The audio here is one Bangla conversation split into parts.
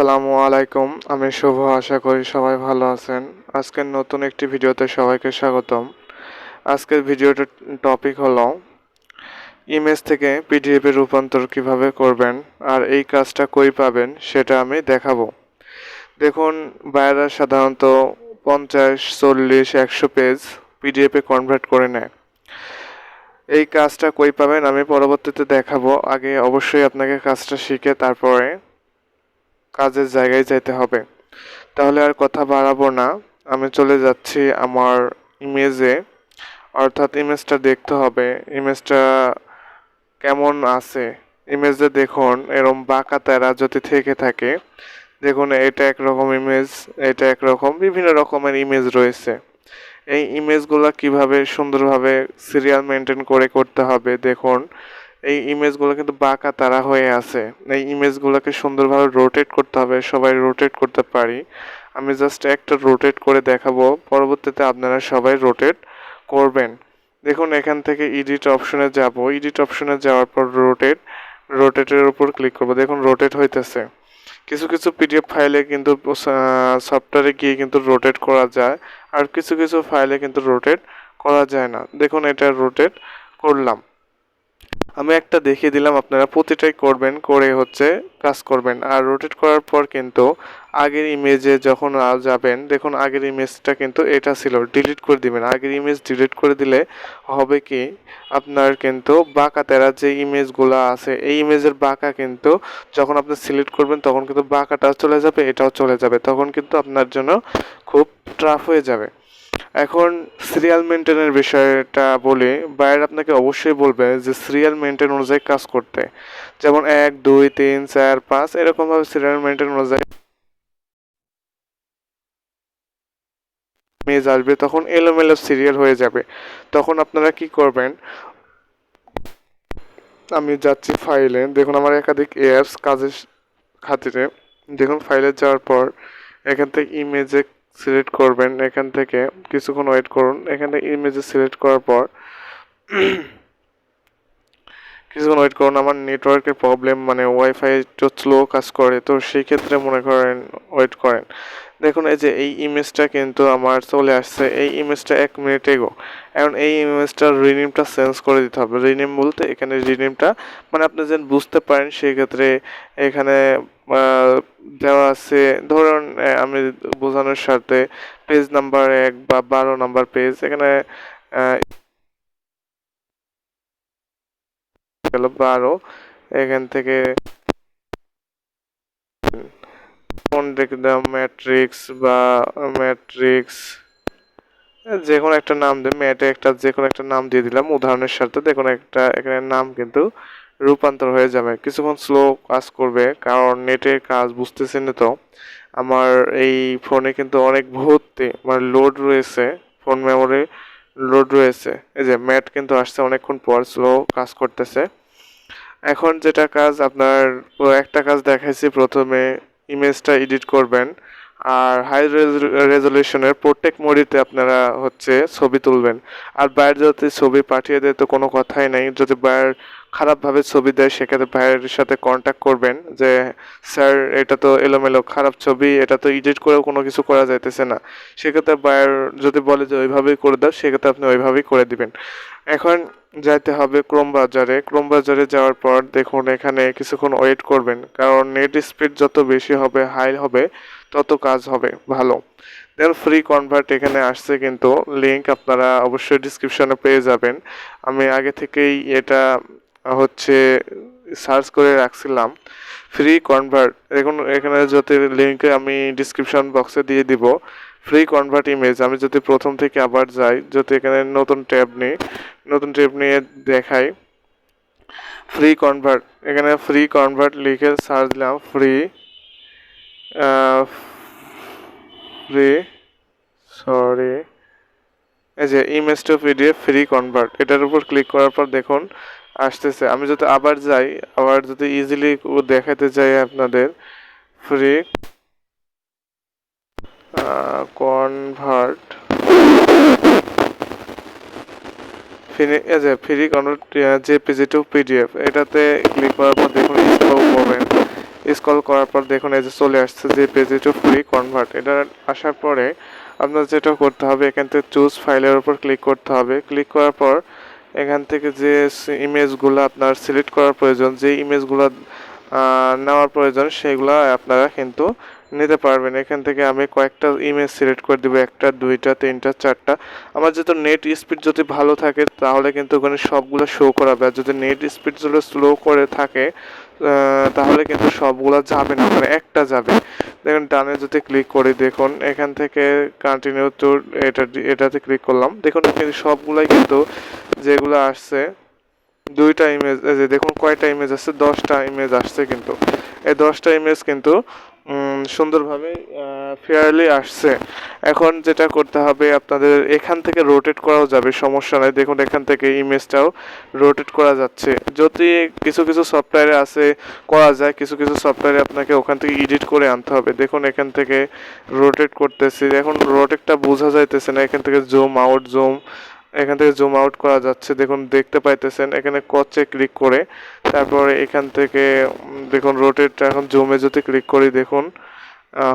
আসসালামু আলাইকুম। আমি শুভ, আশা করি সবাই ভালো আছেন। আজকের নতুন একটি ভিডিওতে সবাইকে স্বাগতম। আজকের ভিডিওটার টপিক হলো ইমেজ থেকে পিডিএফ এ রূপান্তর কিভাবে করবেন আর এই কাজটা কই পাবেন সেটা আমি দেখাবো। দেখুন, বায়াররা সাধারণত 50, 40, 100 পেজ পিডিএফ এ কনভার্ট করে নেয়। এই কাজটা কই পাবেন আমি পরবর্তীতে দেখাবো। আগে অবশ্যই আপনাকে কাজটা শিখে তারপরে কাজের জায়গায় যেতে হবে। তাহলে আর কথা বাড়াবো না, আমি চলে যাচ্ছি আমার ইমেজে। অর্থাৎ ইমেজটা দেখতে হবে ইমেজটা কেমন আছে। ইমেজে দেখুন এরকম বাঁকা তেরা যদি থেকে থাকে, দেখুন এটা একরকম ইমেজ, এটা একরকম, বিভিন্ন রকমের ইমেজ রয়েছে। এই ইমেজগুলো কিভাবে সুন্দরভাবে সিরিয়াল মেনটেন করে করতে হবে। দেখুন এই ইমেজগুলো কিন্তু বাঁকা তারা হয়ে আছে। এই ইমেজগুলোকে সুন্দরভাবে রোটেট করতে হবে। সবাই রোটেট করতে পারি, আমি জাস্ট একটা রোটেট করে দেখাবো, পরবর্তীতে আপনারা সবাই রোটেট করবেন। দেখুন এখান থেকে এডিট অপশনে যাব, এডিট অপশনে যাওয়ার পর রোটেটের উপর ক্লিক করব। দেখুন রোটেট হইতেছে। কিছু কিছু পিডিএফ ফাইলে কিন্তু সফটওয়্যারে গিয়ে কিন্তু রোটেট করা যায়, আর কিছু কিছু ফাইলে কিন্তু রোটেট করা যায় না। দেখুন এটা রোটেট করলাম। আমি একটা দেখিয়ে দিলাম, আপনারা প্রতিটাই করবেন, করে কাজ করবেন। আর রোটেট করার পর কিন্তু আগের ইমেজে যখন যাবেন, দেখুন আগের ইমেজটা কিন্তু এটা ছিল, ডিলিট করে দিবেন। আগের ইমেজ ডিলিট করে দিলে হবে কি, আপনার কিন্তু বাঁকা তেরা যে ইমেজগুলো আছে এই ইমেজের বাঁকা কিন্তু যখন আপনি সিলেক্ট করবেন তখন কিন্তু বাঁকাটাও চলে যাবে, এটাও চলে যাবে, তখন কিন্তু আপনার জন্য খুব টাফ হয়ে যাবে। এখন সিরিয়াল মেনটেনের বিষয়টা বলি, বায়ার আপনাকে অবশ্যই বলবে যে সিরিয়াল মেনটেন অনুযায়ী কাজ করতে। যেমন 1, 2, 3, 4, 5 এরকমভাবে সিরিয়াল মেনটেন অনুযায়ী ইমেজ আসবে, তখন এলোমেলো সিরিয়াল হয়ে যাবে। তখন আপনারা কি করবেন, আমি যাচ্ছি ফাইলে, দেখুন আমার একাধিক অ্যাপস কাজের খাতিরে। দেখুন ফাইলে যাওয়ার পর এখান থেকে ইমেজে সিলেক্ট করবেন, এখান থেকে কিছুক্ষণ ওয়েট করুন। এখান থেকে ইমেজে সিলেক্ট করার পর কিছুক্ষণ ওয়েট করুন। আমার নেটওয়ার্কের প্রবলেম, মানে ওয়াইফাই তো স্লো কাজ করে, তো সেই ক্ষেত্রে মনে করেন ওয়েট করেন। দেখুন এই যে এই ইমেজটা কিন্তু আমার চলে আসছে, এই ইমেজটা 1 মিনিট এগো। এখন এই ইমেজটার রিনেমটা চেঞ্জ করে দিতে হবে। রিনেম বলতে এখানে রিনেমটা মানে আপনি যেন বুঝতে পারেন, সেই ক্ষেত্রে এখানে দেওয়া আছে, ধরুন আমি বোঝানোর স্বার্থে পেজ নাম্বার 1 বা 12 নাম্বার পেজ, এখানে গেল 12। এখান থেকে কোন দেখলাম ম্যাট্রিক্স বা ম্যাট্রিক্স, যে কোনো একটা নাম দিয়ে ম্যাটে একটা যে কোনো একটা নাম দিয়ে দিলাম উদাহরণের সাথে। দেখুন একটা এখানে নাম কিন্তু রূপান্তর হয়ে যাবে। কিছুক্ষণ স্লো কাজ করবে কারণ নেটের কাজ বুঝতেছেন তো, আমার এই ফোনে কিন্তু অনেক ভর্তি মানে লোড রয়েছে, ফোন মেমোরি লোড রয়েছে। এই যে ম্যাট কিন্তু আসছে অনেকক্ষণ পর, স্লো কাজ করতেছে। এখন যেটা কাজ আপনার, একটা কাজ দেখাইছি, প্রথমে ইমেজটা এডিট করবেন আর হাই রেজলিউশনের প্রত্যেক মোডিতে আপনারা ছবি তুলবেন। আর বাইরে যদি ছবি পাঠিয়ে দেয় তো কোনো কথাই নাই। যদি বাইরে খারাপভাবে ছবি দেয় সেক্ষেত্রে বাইরের সাথে কন্ট্যাক্ট করবেন যে স্যার এটা তো এলোমেলো খারাপ ছবি, এটা তো এডিট করেও কোনো কিছু করা যাইতেছে না। সেক্ষেত্রে বাইর যদি বলে যে ওইভাবেই করে দাও, সেক্ষেত্রে আপনি ওইভাবেই করে দিবেন। এখন যাইতে হবে ক্রোম বাজারে। ক্রোম বাজারে যাওয়ার পর দেখুন এখানে কিছুক্ষণ ওয়েট করবেন, কারণ নেট স্পিড যত বেশি হবে, হাই হবে, তত কাজ হবে ভালো। দেন ফ্রি কনভার্ট এখানে আসছে, কিন্তু লিঙ্ক আপনারা অবশ্যই ডিসক্রিপশনে পেয়ে যাবেন। আমি আগে থেকেই এটা সার্চ করে রাখছিলাম ফ্রি কনভার্ট। দেখুন এখানে যদি লিঙ্কে আমি ডিসক্রিপশন বক্সে দিয়ে দিব ফ্রি কনভার্ট ইমেজ। আমি যদি প্রথম থেকে আবার যাই, যদি এখানে নতুন ট্যাব নিয়ে দেখাই ফ্রি কনভার্ট, এখানে ফ্রি কনভার্ট লিখে সার্চ দিলাম, ফ্রি সরি এই যে image to PDF free convert, এটার উপর ক্লিক করার পর দেখুন আসতেছে। আমি যদি আবার যাই, আবার যদি ইজিলি দেখাতে চাই আপনাদের, free convert free convert JPG two PDF, এটাতে ক্লিক করার পর দেখুন স্ক্রল করবেন, স্ক্রল করার পর দেখুন এই যে চলে আসছে যে পেজে টু ফ্রি কনভার্ট। এটা আসার পরে আপনার যেটা করতে হবে এখান থেকে চুজ ফাইলের উপর ক্লিক করতে হবে। ক্লিক করার পর এখান থেকে যে ইমেজগুলো আপনার সিলেক্ট করার প্রয়োজন, যে ইমেজগুলো নেওয়ার প্রয়োজন সেগুলো আপনারা কিন্তু নিতে পারবেন। এখান থেকে আমি কয়েকটা ইমেজ সিলেক্ট করে দেবো, একটা দুইটা তিনটা চারটা। আমার যেহেতু নেট স্পিড যদি ভালো থাকে তাহলে কিন্তু ওখানে সবগুলো শো করাবে, আর যদি নেট স্পিড যদি স্লো করে থাকে তাহলে কিন্তু সবগুলো যাবে না, মানে একটা যাবে। দেখুন ডানে যদি ক্লিক করি দেখুন এখান থেকে কন্টিনিউ টু এটাতে ক্লিক করলাম, দেখুন এখানে সবগুলাই কিন্তু যেগুলো আসছে দুইটা ইমেজ, এই যে দেখুন কয়টা ইমেজ আসছে, 10টা ইমেজ আসছে। কিন্তু এই 10টা ইমেজ কিন্তু সুন্দরভাবে ফেয়ারলি আসছে। এখন যেটা করতে হবে আপনাদের এখান থেকে রোটেট করাও যাবে, সমস্যা নাই। দেখুন এখান থেকে ইমেজটাও রোটেট করা যাচ্ছে। যদি কিছু কিছু সফটওয়্যারে আছে করা যায়, কিছু কিছু সফটওয়্যারে আপনাকে ওখান থেকে এডিট করে আনতে হবে। দেখুন এখান থেকে রোটেট করতেছি, এখন রোটেটটা বোঝা যাইতেছে না, এখান থেকে জুম আউট এখান থেকে জুম আউট করা যাচ্ছে। দেখুন দেখতে পাইতেছেন এখানে কচে ক্লিক করে তারপরে এখান থেকে দেখুন রোটেট, এখন জুমে যদি ক্লিক করি দেখুন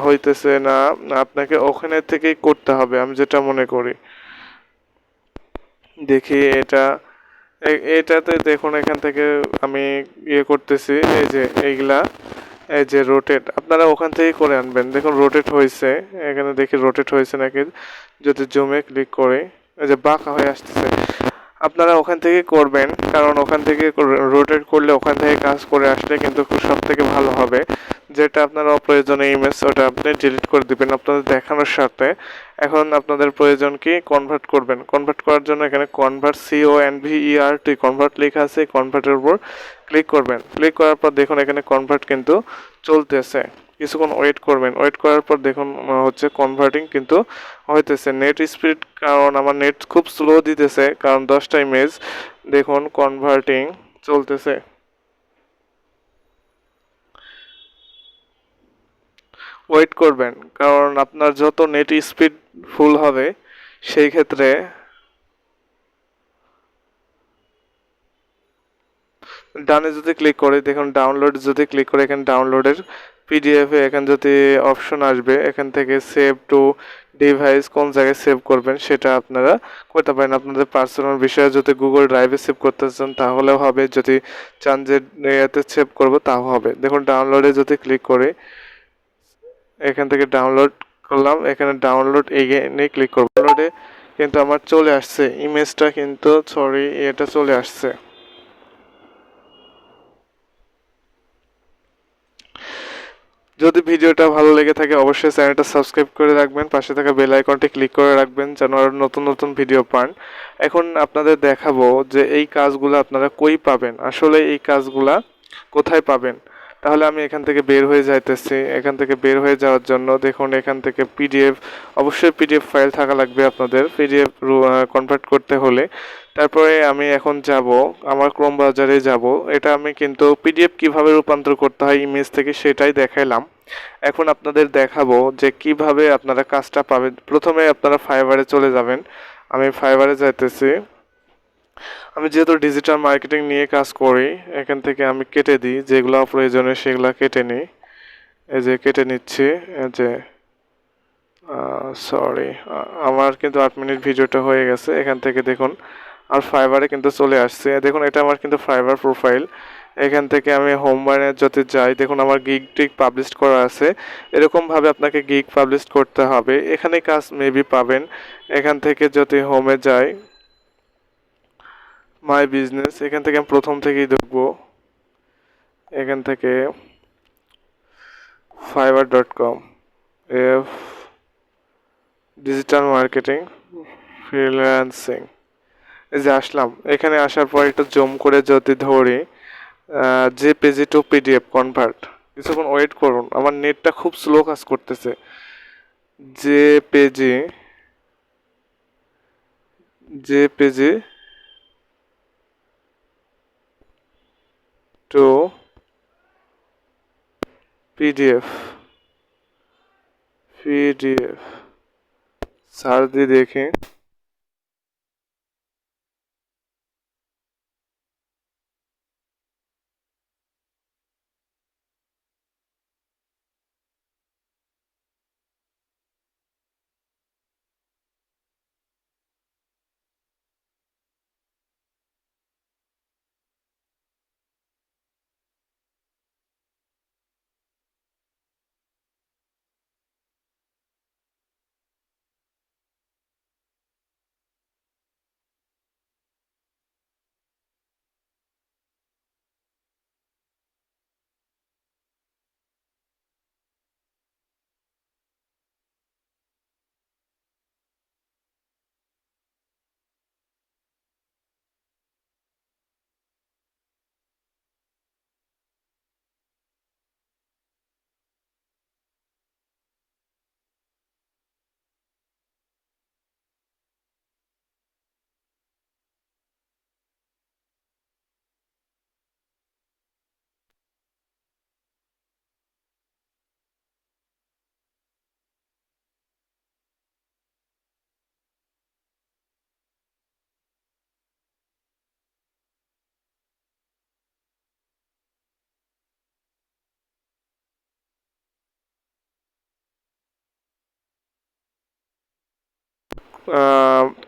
হইতেছে না, আপনাকে ওখানে থেকেই করতে হবে আমি যেটা মনে করি। দেখি এটাতে দেখুন এখান থেকে আমি করতেছি, এই যে এইগুলা, এই যে রোটেট আপনারা ওখান থেকেই করে আনবেন। দেখুন রোটেট হয়েছে, এখানে দেখি রোটেট হয়েছে নাকি। যদি জুমে ক্লিক করে এই যে বাঁকা হয়ে আসতেছে, আপনারা ওখান থেকে করবেন, কারণ ওখান থেকে রোটেট করলে ওখান থেকে কাজ করে আসলে কিন্তু সব থেকে ভালো হবে। যেটা আপনার অপ্রয়োজনীয় ইমেজ ওটা আপনি ডিলিট করে দিবেন আপনাদের দেখানোর সাথে। এখন আপনাদের প্রয়োজন কি কনভার্ট করবেন, কনভার্ট করার জন্য এখানে কনভার্ট CONVERT কনভার্ট লেখা আছে, কনভার্টের উপর ক্লিক করবেন। ক্লিক করার পর দেখুন এখানে কনভার্ট কিন্তু চলতেছে, কিছুক্ষণ ওয়েট করবেন। ওয়েট করার পর দেখুন হচ্ছে কনভার্টিং কিন্তু হইতেছে। নেট স্পিড, কারণ আমার নেট খুব স্লো দিতেছে, কারণ 10টা ইমেজ দেখুন কনভার্টিং চলতেছে। ওয়েট করবেন, কারণ আপনার যত নেট স্পিড ফুল হবে সেই ক্ষেত্রে ডানে যদি ক্লিক করে দেখুন ডাউনলোড যদি ক্লিক করে এখানে ডাউনলোডের PDF এ এখানে যদি অপশন আসবে এখান থেকে সেভ টু ডিভাইস, কোন জায়গায় সেভ করবেন সেটা আপনারা করতে পারেন। আপনাদের পার্সোনাল বিষয়ে যদি গুগল ড্রাইভে সেভ করতে চান তাহলেও হবে, যদি চান যে এতে সেভ করবো তাও হবে। দেখুন ডাউনলোডে যদি ক্লিক করে এখান থেকে ডাউনলোড করলাম, এখানে ডাউনলোড এগেইনে ক্লিক করব। ডাউনলোডে কিন্তু আমার চলে আসছে ইমেজটা, কিন্তু সরি এটা চলে আসছে। যদি ভিডিওটা ভালো লেগে থাকে অবশ্যই চ্যানেলটা সাবস্ক্রাইব করে রাখবেন, পাশে থাকা বেল আইকনটি ক্লিক করে রাখবেন যেন আরও নতুন নতুন ভিডিও পান। এখন আপনাদের দেখাবো যে এই কাজগুলো আপনারা কই পাবেন, আসলে এই কাজগুলা কোথায় পাবেন। তাহলে আমি এখান থেকে বের হয়ে যাইতেছি। এখান থেকে বের হয়ে যাওয়ার জন্য দেখুন এখান থেকে PDF, অবশ্যই PDF ফাইল থাকা লাগবে আপনাদের PDF কনভার্ট করতে হলে। তারপরে আমি এখন যাব আমার ক্রোম ব্রাউজারে যাব। এটা আমি কিন্তু PDF কিভাবে রূপান্তর করতে হয় ইমেজ থেকে সেটাই দেখাইলাম। এখন আপনাদের দেখাবো যে কিভাবে আপনারা কাজটা পাবেন। প্রথমে আপনারা ফাইবারে চলে যাবেন, আমি ফাইবারে যাইতেছি। আমি যেহেতু ডিজিটাল মার্কেটিং নিয়ে কাজ করি এখান থেকে আমি কেটে দিই, যেগুলো প্রয়োজনীয় সেগুলো কেটে নিই। এই যে কেটে নিচ্ছি, এই যে সরি আমার কিন্তু 8 মিনিট ভিডিওটা হয়ে গেছে। এখান থেকে দেখুন আর ফাইবারে কিন্তু চলে আসছে। দেখুন এটা আমার কিন্তু ফাইবার প্রোফাইল। এখান থেকে আমি হোম বারে যদি যাই দেখুন আমার গিগ টিক পাবলিশ করা আছে। এরকমভাবে আপনাকে গিগ পাবলিশ করতে হবে, এখানে কাজ মেবি পাবেন। এখান থেকে যদি হোমে যাই মাই বিজনেস, এখান থেকে আমি প্রথম থেকেই দেখবো। এখান থেকে fiverr.com F digital marketing freelancing, এই যে আসলাম। এখানে আসার পর একটু জুম করে যদি ধরি যে পেজি টু PDF কনভার্ট, কিছুক্ষণ ওয়েট করুন, আমার নেটটা খুব স্লো কাজ করতেছে। যে পেজি টু PDF সার্চ দিয়ে দেখি।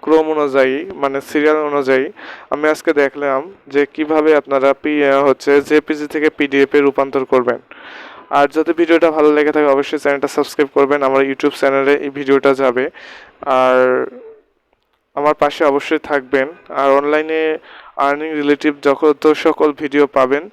ক্রম অনুযায়ী মানে সিরিয়াল অনুযায়ী আমি আজকে দেখলাম যে কিভাবে আপনারা জেপিজি থেকে পিডিএফ এ রূপান্তর করবেন। আর যদি ভিডিওটা ভালো লেগে থাকে অবশ্যই চ্যানেলটা সাবস্ক্রাইব করবেন, আমার ইউটিউব চ্যানেলে এই ভিডিওটা যাবে। আর আমার পাশে অবশ্যই থাকবেন। আর অনলাইনে আর্নিং রিলেটিভ যত সকল ভিডিও পাবেন।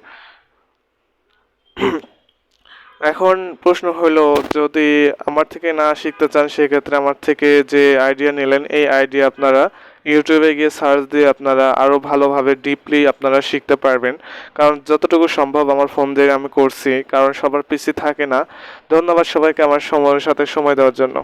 এখন প্রশ্ন হলো, যদি আমার থেকে না শিখতে চান সেক্ষেত্রে আমার থেকে যে আইডিয়া নিলেন এই আইডিয়া আপনারা ইউটিউবে গিয়ে সার্চ দিয়ে আপনারা আরও ভালোভাবে ডিপলি আপনারা শিখতে পারবেন। কারণ যতটুকু সম্ভব আমার ফোন দিয়ে আমি করছি, কারণ সবার পিসি থাকে না। ধন্যবাদ সবাইকে আমার সময়ের সাথে সময় দেওয়ার জন্য।